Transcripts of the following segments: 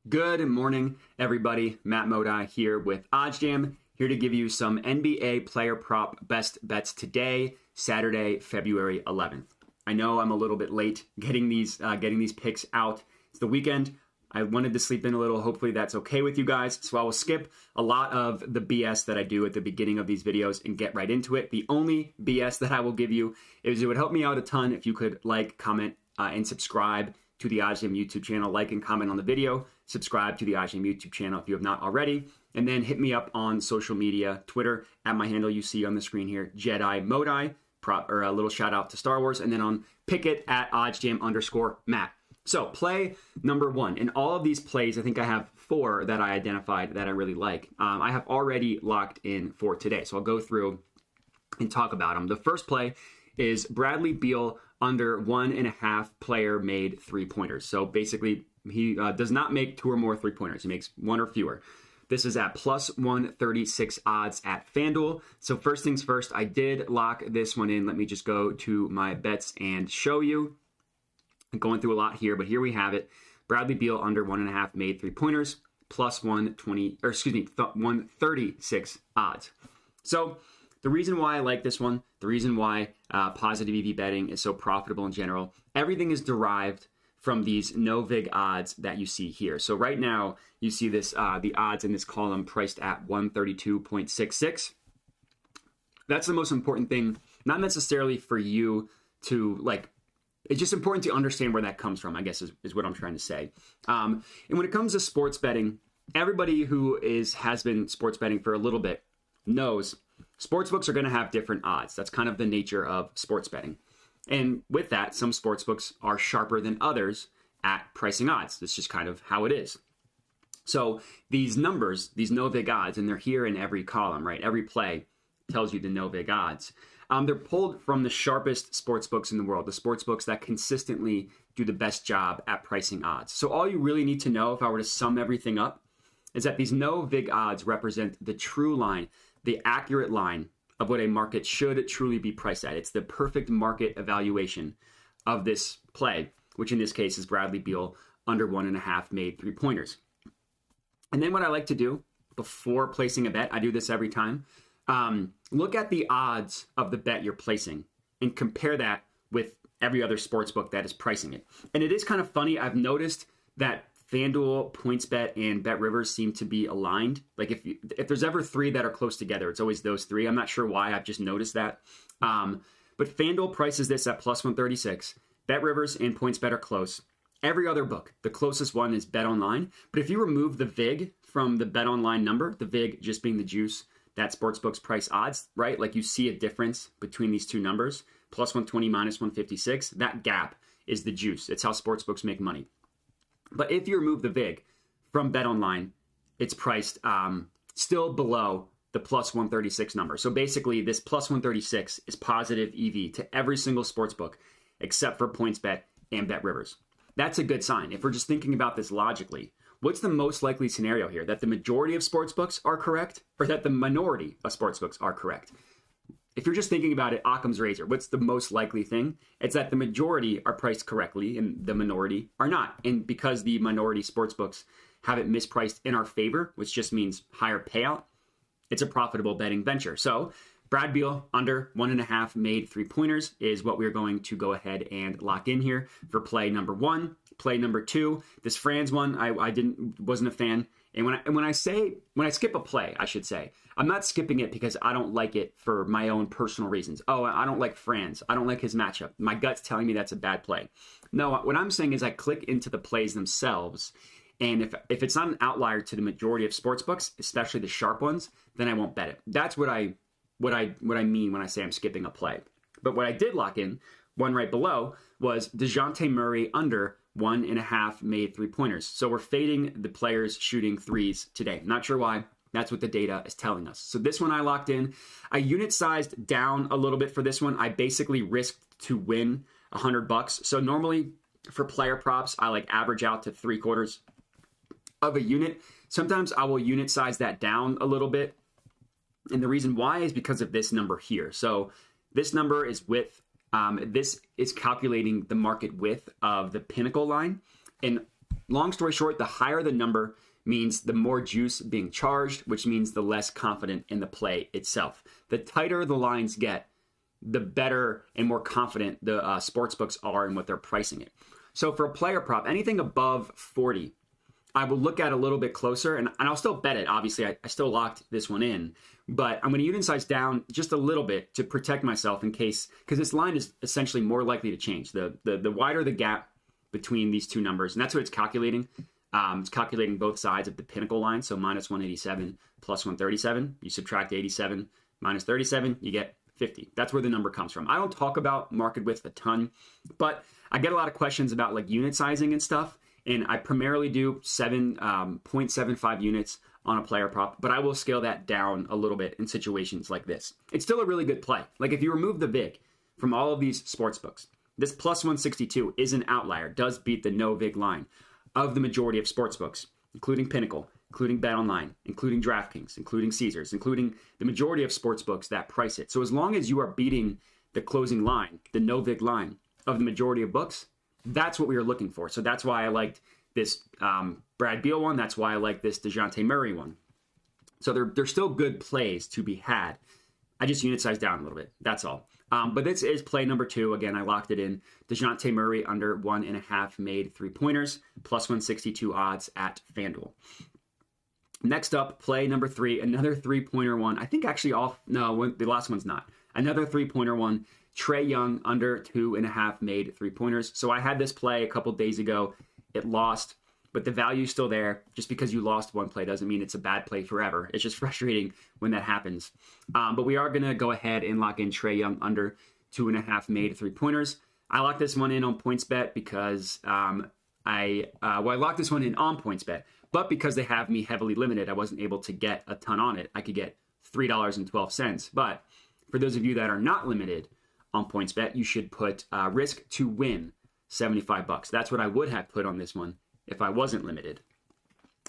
Good morning, everybody. Matt Modi here with OddsJam, here to give you some NBA player prop best bets today, Saturday, February 11th. I know I'm a little bit late getting these picks out. It's the weekend. I wanted to sleep in a little. Hopefully that's okay with you guys. So I will skip a lot of the BS that I do at the beginning of these videos and get right into it. The only BS that I will give you is it would help me out a ton if you could like, comment, and subscribe to the OddsJam YouTube channel. Like and comment on the video. Subscribe to the OddsJam YouTube channel if you have not already. And then hit me up on social media, Twitter, at my handle you see on the screen here, Jedi Modi, or a little shout out to Star Wars. And then on Pickett at OddsJam_Matt. So play number one. In all of these plays, I think I have 4 that I identified that I really like. I have already locked in for today. So I'll go through and talk about them. The first play is Bradley Beal under 1.5 player made 3-pointers. So basically, he does not make 2 or more 3-pointers. He makes 1 or fewer. This is at plus 136 odds at FanDuel. So first things first, I did lock this one in. Let me just go to my bets and show you. I'm going through a lot here, but here we have it. Bradley Beal under 1.5 made 3-pointers, plus 136 odds. So the reason why I like this one, the reason why positive EV betting is so profitable in general, everything is derived from these no vig odds that you see here. So right now you see this the odds in this column priced at 132.66. That's the most important thing, not necessarily for you to like. It's just important to understand where that comes from, I guess, is what I'm trying to say. And when it comes to sports betting, everybody who has been sports betting for a little bit knows sportsbooks are going to have different odds. That's kind of the nature of sports betting. And with that, some sportsbooks are sharper than others at pricing odds. That's just kind of how it is. So these numbers, these no vig odds, and they're here in every column, right? Every play tells you the no vig odds. They're pulled from the sharpest sports books in the world, the sports books that consistently do the best job at pricing odds. So all you really need to know, if I were to sum everything up, is that these no vig odds represent the true line, the accurate line of what a market should truly be priced at. It's the perfect market evaluation of this play, which in this case is Bradley Beal under 1.5 made 3-pointers. And then what I like to do before placing a bet, I do this every time, look at the odds of the bet you're placing and compare that with every other sports book that is pricing it. And it is kind of funny. I've noticed that FanDuel, PointsBet, and BetRivers seem to be aligned. Like if there's ever 3 that are close together, it's always those 3. I'm not sure why. I've just noticed that. But FanDuel prices this at plus 136. BetRivers and PointsBet are close. Every other book, the closest one is BetOnline. But if you remove the VIG from the BetOnline number, the VIG just being the juice that sportsbooks price odds, right? Like you see a difference between these two numbers, plus 120, minus 156. That gap is the juice. It's how sportsbooks make money. But if you remove the VIG from BetOnline, it's priced still below the plus 136 number. So basically, this plus 136 is positive EV to every single sportsbook except for PointsBet and BetRivers. That's a good sign. If we're just thinking about this logically, what's the most likely scenario here? That the majority of sportsbooks are correct, or that the minority of sportsbooks are correct? If you're just thinking about it, Occam's razor, what's the most likely thing? It's that the majority are priced correctly and the minority are not. And because the minority sportsbooks have it mispriced in our favor, which just means higher payout, it's a profitable betting venture. So Brad Beal under 1.5 made 3-pointers is what we're going to go ahead and lock in here for play number 1. Play number 2, this Franz one, I wasn't a fan. And when I skip a play, I should say, I'm not skipping it because I don't like it for my own personal reasons. Oh, I don't like Franz. I don't like his matchup. My gut's telling me that's a bad play. No, what I'm saying is I click into the plays themselves, and if it's not an outlier to the majority of sportsbooks, especially the sharp ones, then I won't bet it. That's what I mean when I say I'm skipping a play. But what I did lock in, one right below, was DeJounte Murray under 1.5 made 3-pointers. So we're fading the players shooting threes today. Not sure why. That's what the data is telling us. So this one I locked in. I unit sized down a little bit for this one. I basically risked to win $100. So normally for player props, I like average out to 3/4 of a unit. Sometimes I will unit size that down a little bit. And the reason why is because of this number here. So this number is width. This is calculating the market width of the pinnacle line. And long story short, the higher the number means the more juice being charged, which means the less confident in the play itself. The tighter the lines get, the better and more confident the sportsbooks are in what they're pricing it. So for a player prop, anything above 40, I will look at a little bit closer, and I'll still bet it. Obviously, I still locked this one in, but I'm going to unit size down just a little bit to protect myself in case, because this line is essentially more likely to change. The wider the gap between these two numbers, and that's what it's calculating. It's calculating both sides of the pinnacle line, so minus 187 plus 137. You subtract 87 minus 37, you get 50. That's where the number comes from. I don't talk about market width a ton, but I get a lot of questions about like unit sizing and stuff, and I primarily do 0.75 units on a player prop, but I will scale that down a little bit in situations like this. It's still a really good play. Like if you remove the VIG from all of these sports books, this plus 162 is an outlier, does beat the no VIG line of the majority of sports books, including Pinnacle, including BetOnline, including DraftKings, including Caesars, including the majority of sports books that price it. So as long as you are beating the closing line, the no VIG line of the majority of books, that's what we were looking for. So that's why I liked this Brad Beal one. That's why I like this DeJounte Murray one. So they're still good plays to be had. I just unit size down a little bit. That's all. But this is play number 2. Again, I locked it in. DeJounte Murray under 1.5 made 3-pointers, plus 162 odds at FanDuel. Next up, play number 3, another 3-pointer one. I think actually the last one's not. Another 3-pointer one. Trae Young under 2.5 made 3-pointers. So I had this play a couple days ago. It lost, but the value's still there. Just because you lost one play doesn't mean it's a bad play forever. It's just frustrating when that happens. But we are going to go ahead and lock in Trae Young under 2.5 made 3-pointers. I locked this one in on PointsBet because I locked this one in on PointsBet, but because they have me heavily limited, I wasn't able to get a ton on it. I could get $3.12. But for those of you that are not limited on PointsBet, you should put risk to win $75. That's what I would have put on this one if I wasn't limited.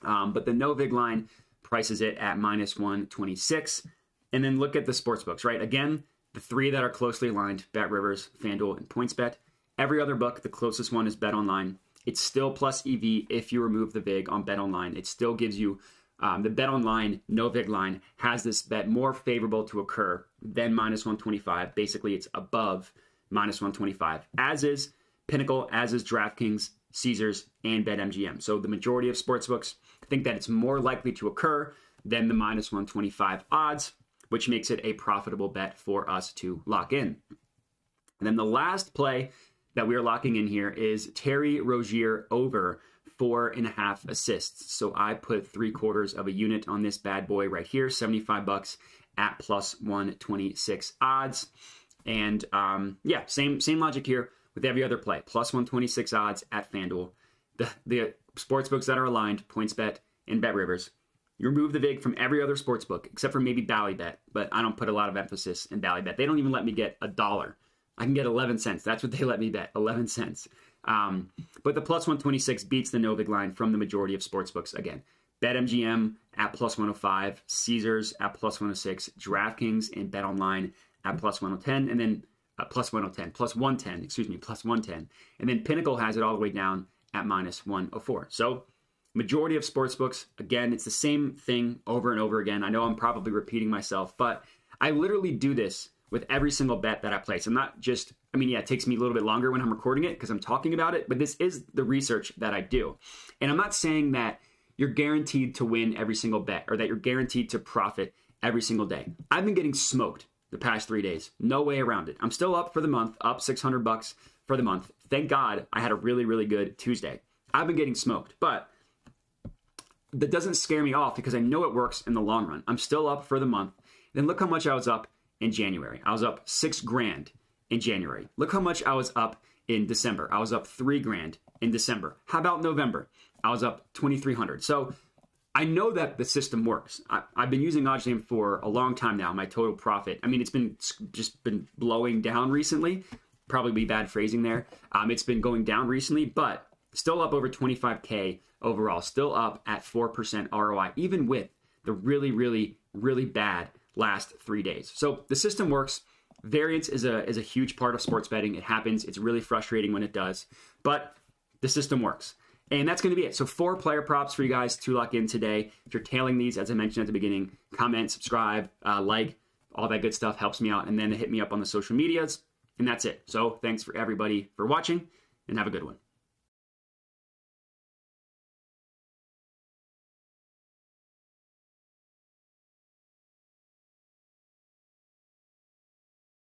But the no VIG line prices it at minus 126. And then look at the sports books, right? Again, the 3 that are closely aligned, BetRivers, FanDuel, and PointsBet. Every other book, the closest one is BetOnline. It's still plus EV if you remove the VIG on BetOnline. It still gives you the BetOnline no VIG line has this bet more favorable to occur than minus 125. Basically, it's above minus 125, as is Pinnacle, as is DraftKings, Caesars, and BetMGM. So the majority of sportsbooks think that it's more likely to occur than the minus 125 odds, which makes it a profitable bet for us to lock in. And then the last play that we are locking in here is Terry Rozier over 4.5 assists. So I put 3/4 of a unit on this bad boy right here, $75 at plus 126 odds. And yeah, same logic here with every other play, plus 126 odds at FanDuel. The sportsbooks that are aligned, PointsBet and BetRivers, you remove the VIG from every other sportsbook except for maybe Ballybet, but I don't put a lot of emphasis in Ballybet. They don't even let me get $1. I can get 11 cents. That's what they let me bet, 11 cents. But the plus 126 beats the no VIG line from the majority of sportsbooks. Again, BetMGM at plus 105, Caesars at plus 106, DraftKings and BetOnline at plus 110, and then plus 110, plus 110, plus 110. And then Pinnacle has it all the way down at minus 104. So majority of sportsbooks, again, it's the same thing over and over again. I know I'm probably repeating myself, but I literally do this with every single bet that I place. I'm not just, it takes me a little bit longer when I'm recording it because I'm talking about it, but this is the research that I do. And I'm not saying that you're guaranteed to win every single bet or that you're guaranteed to profit every single day. I've been getting smoked the past 3 days. No way around it. I'm still up for the month, up $600 for the month. Thank God I had a really, really good Tuesday. I've been getting smoked, but that doesn't scare me off because I know it works in the long run. I'm still up for the month. Then look how much I was up in January. I was up $6,000 in January. Look how much I was up in December. I was up $3,000 in December. How about November? I was up $2,300. So I know that the system works. I've been using OddsJam for a long time now. My total profit, it's been blowing down recently. Probably be bad phrasing there. It's been going down recently, but still up over 25K overall. Still up at 4% ROI, even with the really, really, really bad last 3 days. So the system works. Variance is a huge part of sports betting. It happens. It's really frustrating when it does, but the system works. And that's going to be it. So 4 player props for you guys to lock in today. If you're tailing these, as I mentioned at the beginning, comment, subscribe, like, all that good stuff helps me out. And then hit me up on the social medias. And that's it. So thanks for everybody for watching, and have a good one.